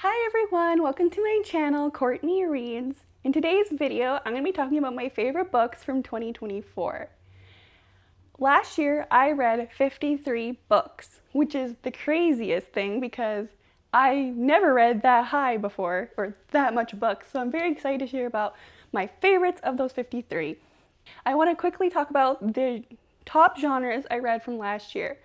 Hi everyone, welcome to my channel, Courtney Reads. In today's video, I'm going to be talking about my favorite books from 2024. Last year, I read 53 books, which is the craziest thing because I never read that high before, or that much books, so I'm very excited to share about my favorites of those 53. I want to quickly talk about the top genres I read from last year.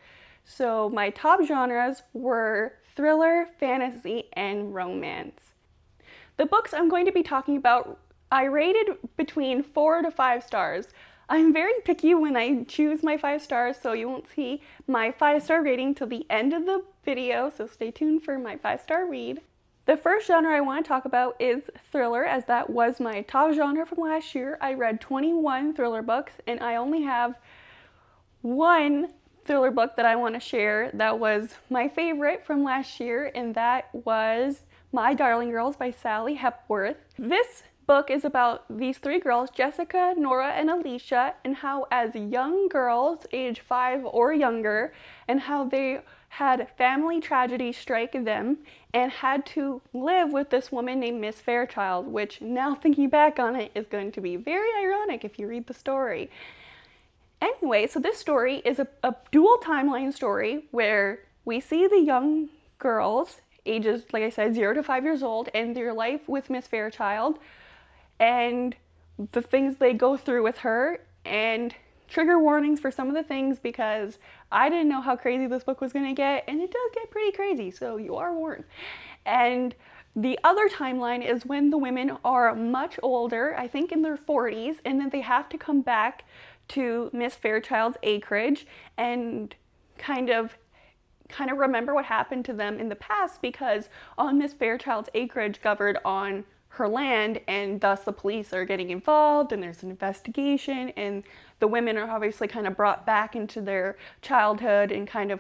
So my top genres were thriller, fantasy, and romance. The books I'm going to be talking about, I rated between 4 to 5 stars. I'm very picky when I choose my 5 stars, so you won't see my 5-star rating till the end of the video, so stay tuned for my 5-star read. The first genre I want to talk about is thriller, as that was my top genre from last year. I read 21 thriller books, and I only have one thriller book that I want to share that was my favorite from last year, and that was My Darling Girls by Sally Hepworth. This book is about these 3 girls, Jessica, Nora, and Alicia, and how as young girls, age 5 or younger, and how they had family tragedy strike them and had to live with this woman named Miss Fairchild, which now thinking back on it is going to be very ironic if you read the story. Anyway, so this story is a dual timeline story where we see the young girls, ages, like I said, 0 to 5 years old, and their life with Miss Fairchild, and the things they go through with her, and trigger warnings for some of the things because I didn't know how crazy this book was going to get, and it does get pretty crazy, so you are warned. And the other timeline is when the women are much older, I think in their 40s, and then they have to come back to Miss Fairchild's acreage and kind of remember what happened to them in the past, because on Miss Fairchild's acreage governed on her land, and thus the police are getting involved and there's an investigation, and the women are obviously kind of brought back into their childhood and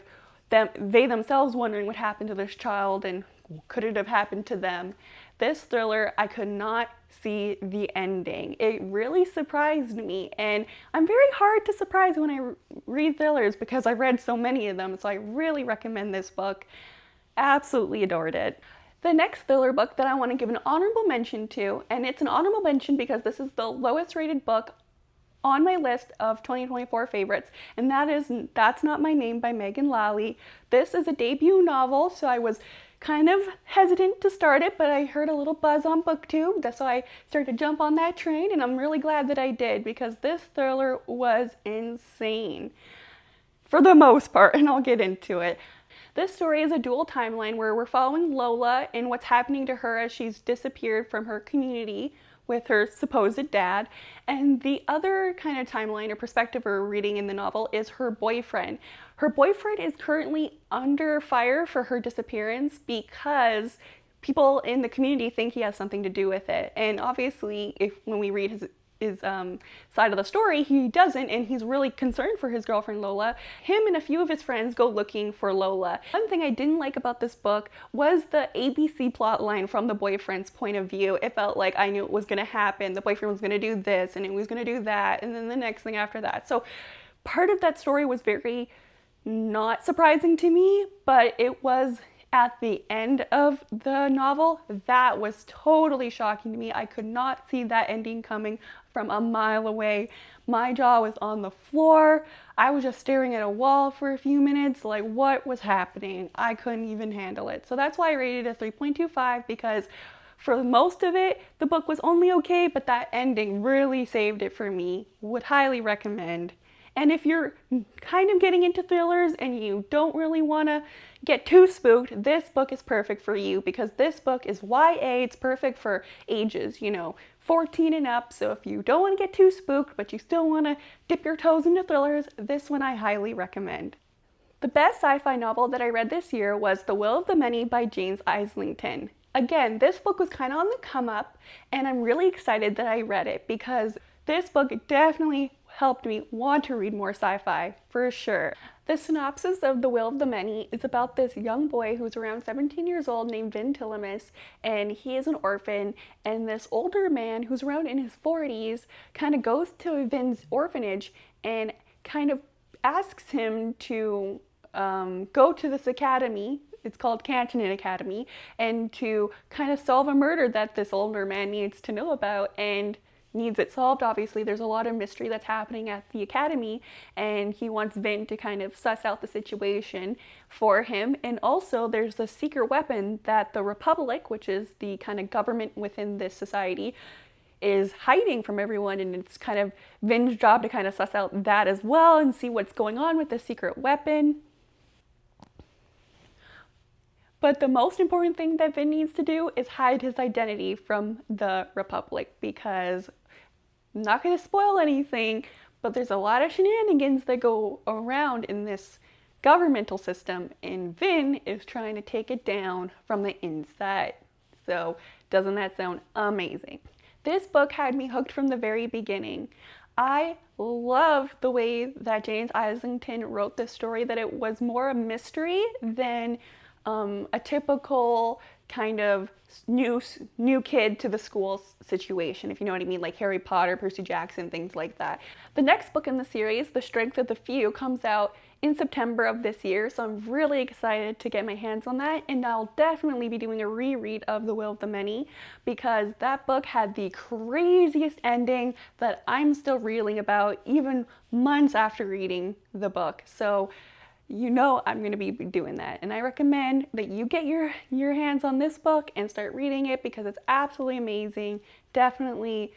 they themselves wondering what happened to this child and could it have happened to them. This thriller, I could not see the ending. It really surprised me, and I'm very hard to surprise when I read thrillers because I've read so many of them, so I really recommend this book. Absolutely adored it. The next thriller book that I want to give an honorable mention to, and it's an honorable mention because this is the lowest rated book on my list of 2024 favorites, and that is That's Not My Name by Megan Lally. This is a debut novel, so I was kind of hesitant to start it, but I heard a little buzz on BookTube, so I started to jump on that train, and I'm really glad that I did because this thriller was insane for the most part, and I'll get into it. This story is a dual timeline where we're following Lola and what's happening to her as she's disappeared from her community with her supposed dad. And the other kind of timeline or perspective we're reading in the novel is her boyfriend. Her boyfriend is currently under fire for her disappearance because people in the community think he has something to do with it. And obviously, when we read his side of the story, he doesn't, and he's really concerned for his girlfriend Lola. Him and a few of his friends go looking for Lola. One thing I didn't like about this book was the ABC plot line from the boyfriend's point of view. It felt like I knew it was going to happen. The boyfriend was going to do this, and it was going to do that, and then the next thing after that. So part of that story was very not surprising to me, but it was at the end of the novel that was totally shocking to me. I could not see that ending coming from a mile away. My jaw was on the floor. I was just staring at a wall for a few minutes, like what was happening? I couldn't even handle it. So that's why I rated it a 3.25, because for most of it, the book was only okay, but that ending really saved it for me. Would highly recommend. And if you're kind of getting into thrillers and you don't really want to get too spooked, this book is perfect for you because this book is YA. It's perfect for ages, 14 and up. So if you don't want to get too spooked, but you still want to dip your toes into thrillers, this one I highly recommend. The best sci-fi novel that I read this year was The Will of the Many by James Islington. Again, this book was kind of on the come up, and I'm really excited that I read it because this book definitely helped me want to read more sci-fi, for sure. The synopsis of The Will of the Many is about this young boy who's around 17 years old named Vin Tillamus, and he is an orphan, and this older man who's around in his 40s kind of goes to Vin's orphanage and kind of asks him to go to this academy It's called Cantonin Academy, and to kind of solve a murder that this older man needs to know about and needs it solved. Obviously, there's a lot of mystery that's happening at the academy, and he wants Vin to kind of suss out the situation for him. And also, there's the secret weapon that the Republic, which is the kind of government within this society, is hiding from everyone, and it's kind of Vin's job to kind of suss out that as well and see what's going on with the secret weapon. But the most important thing that Vin needs to do is hide his identity from the Republic, because I'm not going to spoil anything, but there's a lot of shenanigans that go around in this governmental system, and Vin is trying to take it down from the inside. So doesn't that sound amazing? This book had me hooked from the very beginning. I love the way that James Islington wrote this story, that it was more a mystery than a typical kind of new kid to the school situation, if you know what I mean, like Harry Potter, Percy Jackson, things like that. The next book in the series, The Strength of the Few, comes out in September of this year, so I'm really excited to get my hands on that, and I'll definitely be doing a reread of The Will of the Many, because that book had the craziest ending that I'm still reeling about even months after reading the book. So you know I'm going to be doing that, and I recommend that you get your hands on this book and start reading it, because it's absolutely amazing. Definitely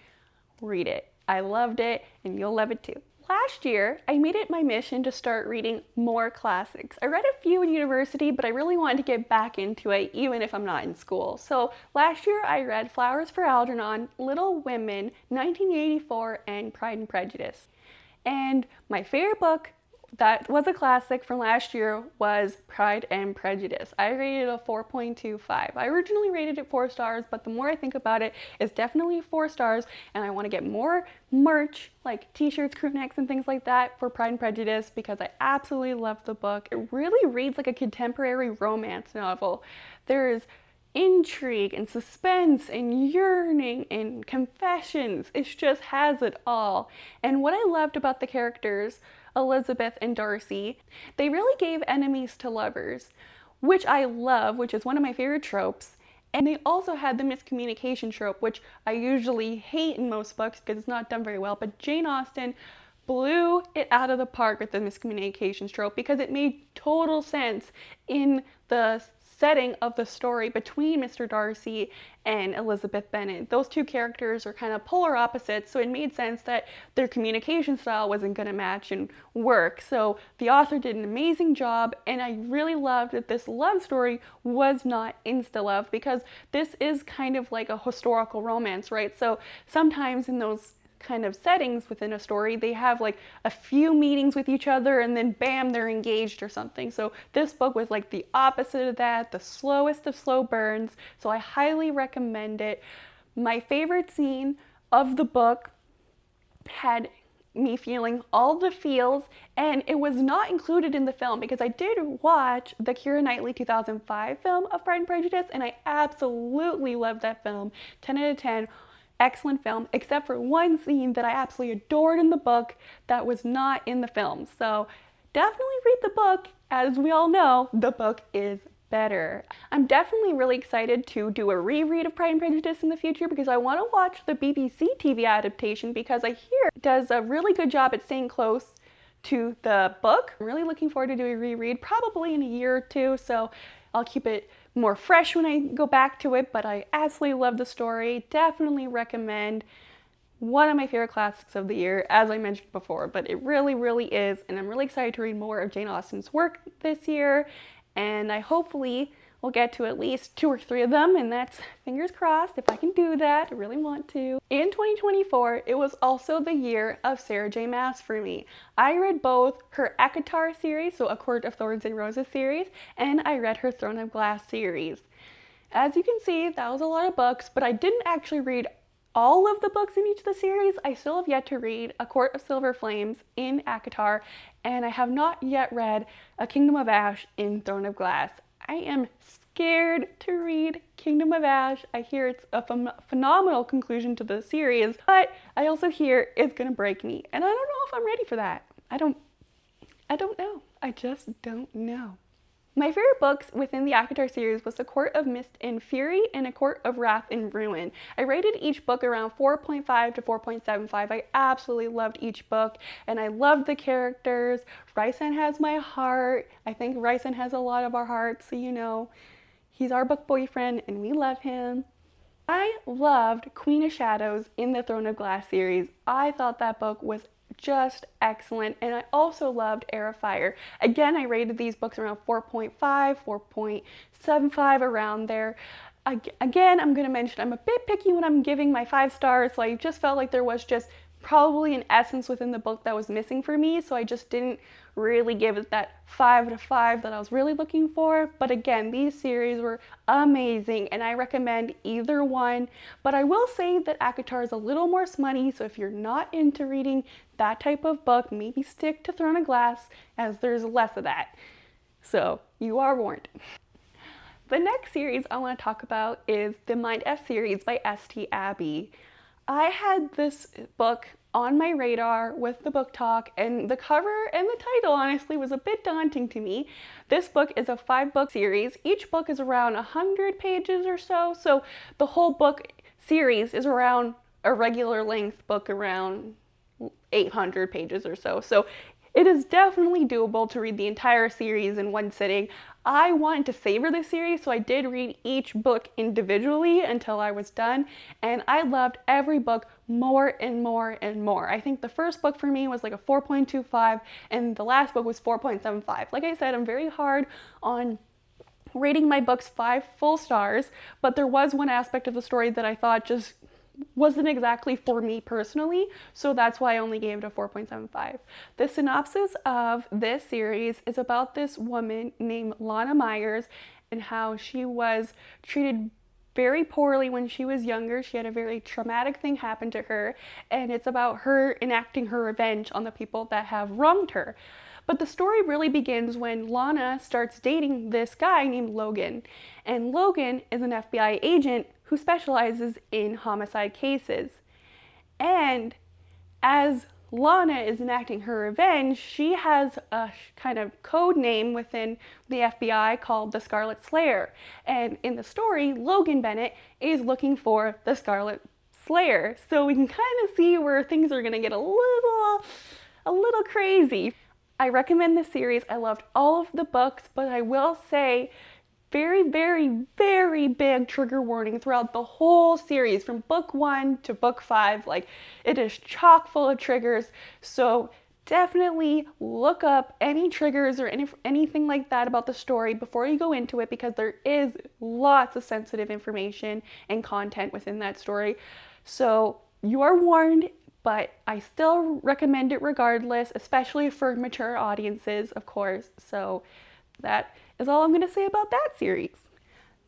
read it. I loved it, and you'll love it too. Last year, I made it my mission to start reading more classics. I read a few in university, but I really wanted to get back into it even if I'm not in school. So last year I read Flowers for Algernon, Little Women, 1984, and Pride and Prejudice. And my favorite book that was a classic from last year was Pride and Prejudice. I rated it a 4.25. I originally rated it 4 stars, but the more I think about it, it's definitely 4 stars, and I want to get more merch, like t-shirts, crew necks, and things like that for Pride and Prejudice, because I absolutely love the book. It really reads like a contemporary romance novel. There's intrigue and suspense and yearning and confessions. It just has it all. And what I loved about the characters, Elizabeth and Darcy, they really gave enemies to lovers, which I love, which is one of my favorite tropes. And they also had the miscommunication trope, which I usually hate in most books because it's not done very well, but Jane Austen blew it out of the park with the miscommunications trope, because it made total sense in the setting of the story between Mr. Darcy and Elizabeth Bennet. Those two characters are kind of polar opposites, so it made sense that their communication style wasn't going to match and work. So the author did an amazing job, and I really loved that this love story was not insta-love, because this is kind of like a historical romance, right? So sometimes in those kind of settings within a story, they have like a few meetings with each other and then bam, they're engaged or something. So this book was like the opposite of that, the slowest of slow burns. So I highly recommend it. My favorite scene of the book had me feeling all the feels, and it was not included in the film, because I did watch the Keira Knightley 2005 film of Pride and Prejudice, and I absolutely loved that film. 10 out of 10. Excellent film, except for one scene that I absolutely adored in the book that was not in the film. So definitely read the book. As we all know, the book is better. I'm definitely really excited to do a reread of Pride and Prejudice in the future, because I want to watch the BBC TV adaptation, because I hear it does a really good job at staying close to the book. I'm really looking forward to doing a reread, probably in a year or two, so I'll keep it more fresh when I go back to it, but I absolutely love the story. Definitely recommend. One of my favorite classics of the year, as I mentioned before, but it really, really is, and I'm really excited to read more of Jane Austen's work this year, and I hopefully will get to at least 2 or 3 of them, and that's fingers crossed if I can do that. I really want to. In 2024, it was also the year of Sarah J. Maas for me. I read both her ACOTAR series, so A Court of Thorns and Roses series, and I read her Throne of Glass series. As you can see, that was a lot of books, but I didn't actually read all of the books in each of the series. I still have yet to read A Court of Silver Flames in ACOTAR, and I have not yet read A Kingdom of Ash in Throne of Glass. I am scared to read Kingdom of Ash. I hear it's a phenomenal conclusion to the series, but I also hear it's gonna break me, and I don't know if I'm ready for that. I don't know. I just don't know. My favorite books within the ACOTAR series was A Court of Mist and Fury and A Court of Wrath and Ruin. I rated each book around 4.5 to 4.75. I absolutely loved each book, and I loved the characters. Ryson has my heart. I think Ryson has a lot of our hearts, so you know, he's our book boyfriend, and we love him. I loved Queen of Shadows in the Throne of Glass series. I thought that book was just excellent, and I also loved Heir of Fire. Again, I rated these books around 4.5, 4.75, around there. Again, I'm going to mention I'm a bit picky when I'm giving my 5 stars, so I just felt like there was just probably an essence within the book that was missing for me, so I just didn't really give it that 5 out of 5 that I was really looking for. But again, these series were amazing, and I recommend either one. But I will say that ACOTAR is a little more smutty, so if you're not into reading that type of book, maybe stick to Throne of Glass, as there's less of that. So you are warned. The next series I want to talk about is the Mind F series by S.T. Abbey. I had this book on my radar with the book talk, and the cover and the title honestly was a bit daunting to me. This book is a 5-book series. Each book is around 100 pages or so, so the whole book series is around a regular length book around 800 pages or so. So it is definitely doable to read the entire series in one sitting. I wanted to savor this series, so I did read each book individually until I was done, and I loved every book more and more and more. I think the first book for me was like a 4.25, and the last book was 4.75. Like I said, I'm very hard on rating my books 5 full stars, but there was one aspect of the story that I thought just wasn't exactly for me personally, so that's why I only gave it a 4.75. The synopsis of this series is about this woman named Lana Myers and how she was treated very poorly when she was younger. She had a very traumatic thing happen to her, and it's about her enacting her revenge on the people that have wronged her. But the story really begins when Lana starts dating this guy named Logan. And Logan is an FBI agent who specializes in homicide cases. And as Lana is enacting her revenge, she has a kind of code name within the FBI called the Scarlet Slayer. And in the story, Logan Bennett is looking for the Scarlet Slayer. So we can kind of see where things are going to get a little crazy. I recommend this series. I loved all of the books, but I will say very, very, very big trigger warning throughout the whole series from book 1 to book 5. Like, it is chock full of triggers, so definitely look up any triggers or anything like that about the story before you go into it, because there is lots of sensitive information and content within that story. So you are warned, but I still recommend it regardless, especially for mature audiences, of course. So that is all I'm going to say about that series.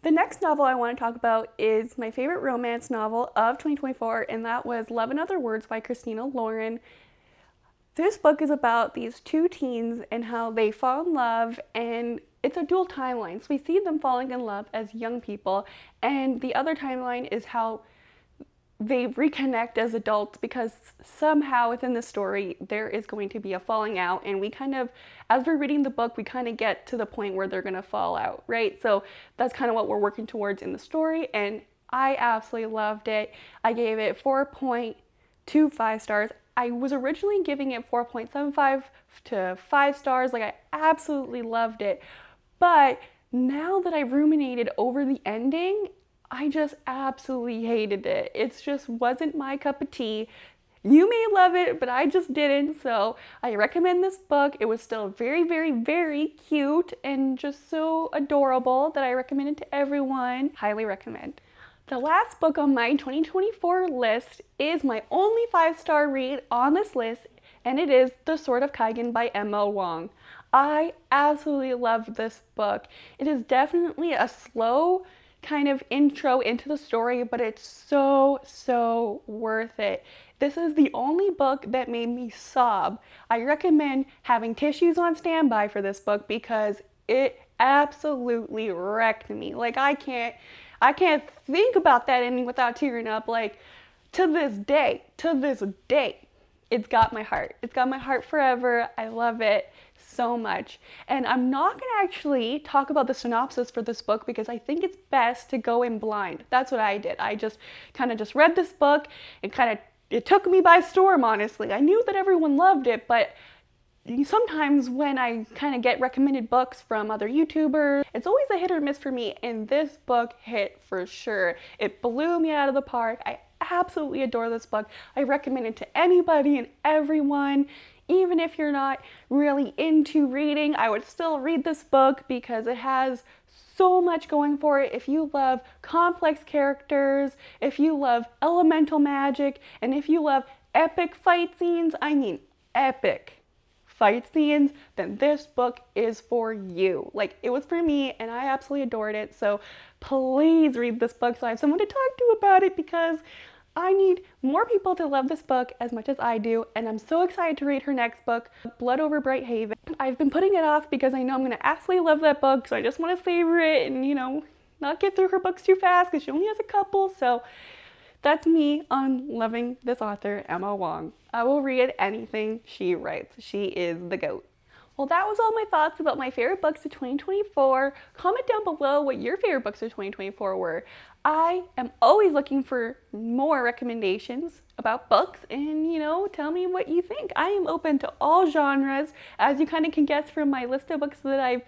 The next novel I want to talk about is my favorite romance novel of 2024, and that was Love and Other Words by Christina Lauren. This book is about these 2 teens and how they fall in love, and it's a dual timeline. So we see them falling in love as young people, and the other timeline is how they reconnect as adults, because somehow within the story there is going to be a falling out, and we kind of, as we're reading the book, we kind of get to the point where they're going to fall out, right? So that's kind of what we're working towards in the story, and I absolutely loved it. I gave it 4.25 stars. I was originally giving it 4.75 to 5 stars. Like, I absolutely loved it, but now that I've ruminated over the ending, I just absolutely hated it. It just wasn't my cup of tea. You may love it, but I just didn't. So I recommend this book. It was still very, very, very cute and just so adorable that I recommend it to everyone. Highly recommend. The last book on my 2024 list is my only 5-star read on this list, and it is The Sword of Kaigen by M.L. Wong. I absolutely love this book. It is definitely a slow kind of intro into the story, but it's so worth it. This is the only book that made me sob. I recommend having tissues on standby for this book because it absolutely wrecked me. Like, I can't think about that ending without tearing up. Like, to this day, it's got my heart. It's got my heart forever. I love it so much. And I'm not going to actually talk about the synopsis for this book because I think it's best to go in blind. That's what I did. I just kind of just read this book. It took me by storm, honestly. I knew that everyone loved it, but sometimes when I kind of get recommended books from other YouTubers, it's always a hit or miss for me, and this book hit for sure. It blew me out of the park. I absolutely adore this book. I recommend it to anybody and everyone. Even if you're not really into reading, I would still read this book because it has so much going for it. If you love complex characters, if you love elemental magic, and if you love epic fight scenes, I mean epic fight scenes, then this book is for you. Like, it was for me and I absolutely adored it. So please read this book so I have someone to talk to about it, because I need more people to love this book as much as I do, and I'm so excited to read her next book, Blood Over Bright Haven. I've been putting it off because I know I'm going to absolutely love that book, so I just want to savor it and, not get through her books too fast because she only has a couple. So that's me on loving this author, Emma Wong. I will read anything she writes. She is the GOAT. Well, that was all my thoughts about my favorite books of 2024. Comment down below what your favorite books of 2024 were. I am always looking for more recommendations about books, and tell me what you think. I am open to all genres, as you kind of can guess from my list of books that I've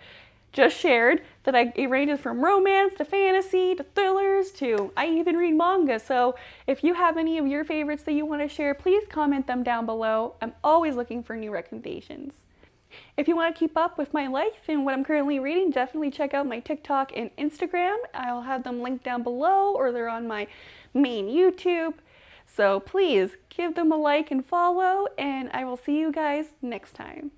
just shared, it ranges from romance to fantasy to thrillers to I even read manga. So if you have any of your favorites that you want to share, please comment them down below. I'm always looking for new recommendations. If you want to keep up with my life and what I'm currently reading, definitely check out my TikTok and Instagram. I'll have them linked down below, or they're on my main YouTube. So please give them a like and follow, and I will see you guys next time.